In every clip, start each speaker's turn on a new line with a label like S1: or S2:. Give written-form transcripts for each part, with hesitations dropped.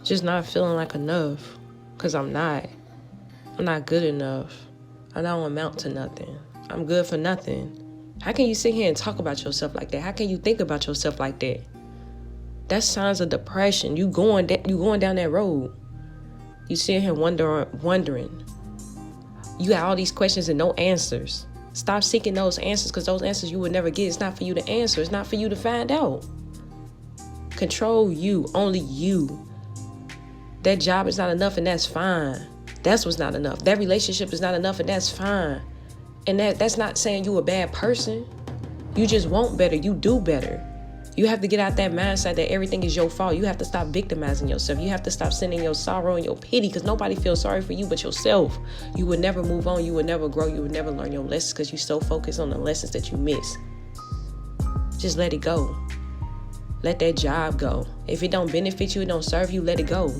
S1: just not feeling like enough. Because I'm not. I'm not good enough. I don't amount to nothing. I'm good for nothing. How can you sit here and talk about yourself like that? How can you think about yourself like that? That's signs of depression. You going down that road. You sit here wondering. You got all these questions and no answers. Stop seeking those answers, because those answers you will never get. It's not for you to answer. It's not for you to find out. Control you. Only you. That job is not enough, and that's fine. That's what's not enough. That relationship is not enough, and that's fine. And that's not saying you a bad person. You just want better. You do better. You have to get out that mindset that everything is your fault. You have to stop victimizing yourself. You have to stop sending your sorrow and your pity, because nobody feels sorry for you but yourself. You would never move on. You would never grow. You would never learn your lessons, because you're so focused on the lessons that you miss. Just let it go. Let that job go. If it don't benefit you, it don't serve you, let it go.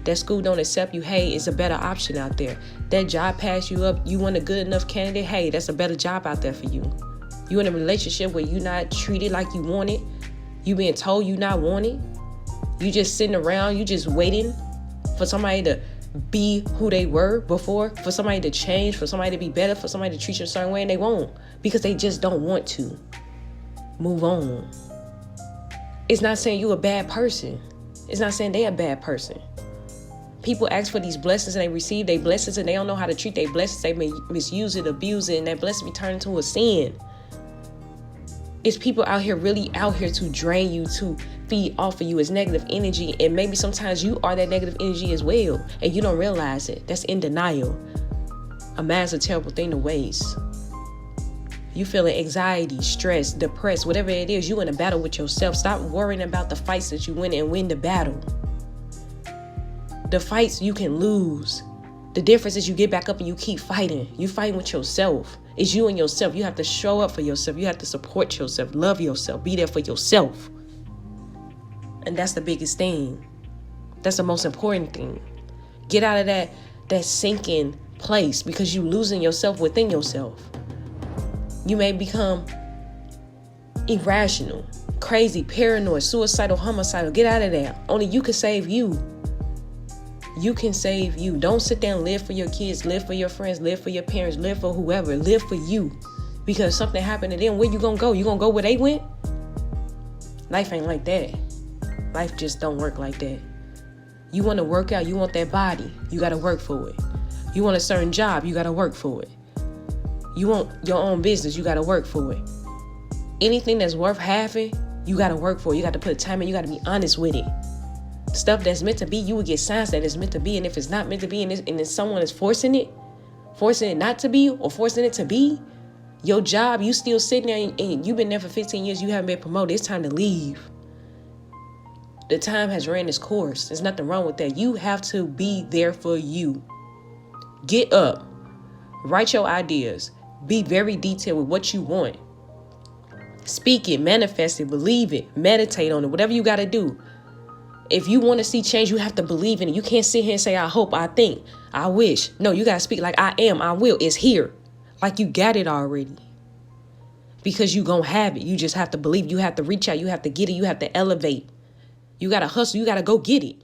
S1: That school don't accept you, hey, it's a better option out there. That job passed you up, you want a good enough candidate, hey, that's a better job out there for you. You in a relationship where you're not treated like you want it. You being told you not wanted. You just sitting around, you just waiting for somebody to be who they were before, for somebody to change, for somebody to be better, for somebody to treat you a certain way, and they won't, because they just don't want to. Move on. It's not saying you a bad person. It's not saying they a bad person. People ask for these blessings and they receive their blessings and they don't know how to treat their blessings. They may misuse it, abuse it, and that blessing be turned into a sin. It's people out here really out here to drain you, to feed off of you as negative energy. And maybe sometimes you are that negative energy as well, and you don't realize it. That's in denial. A man's a terrible thing to waste. You feeling anxiety, stress, depressed, whatever it is, you in a battle with yourself. Stop worrying about the fights that you win and win the battle. The fights you can lose. The difference is you get back up and you keep fighting. You fighting with yourself. It's you and yourself. You have to show up for yourself. You have to support yourself, love yourself, be there for yourself. And that's the biggest thing. That's the most important thing. Get out of that sinking place, because you losing yourself within yourself. You may become irrational, crazy, paranoid, suicidal, homicidal. Get out of there. Only you can save you. You can save you. Don't sit there and live for your kids, live for your friends, live for your parents, live for whoever. Live for you. Because something happened to them, where you gonna go? You gonna go where they went? Life ain't like that. Life just don't work like that. You want to work out, you want that body, you gotta work for it. You want a certain job, you gotta work for it. You want your own business, you gotta work for it. Anything that's worth having, you gotta work for it. You gotta put time in, you gotta be honest with it. Stuff that's meant to be, you will get signs that it's meant to be. And if it's not meant to be, and if someone is forcing it not to be, or forcing it to be, your job, you still sitting there and you've been there for 15 years, you haven't been promoted, it's time to leave. The time has ran its course. There's nothing wrong with that. You have to be there for you. Get up. Write your ideas. Be very detailed with what you want. Speak it, manifest it, believe it, meditate on it, whatever you got to do. If you want to see change, you have to believe in it. You can't sit here and say, I hope, I think, I wish. No, you got to speak like I am, I will. It's here. Like you got it already. Because you going to have it. You just have to believe. You have to reach out. You have to get it. You have to elevate. You got to hustle. You got to go get it.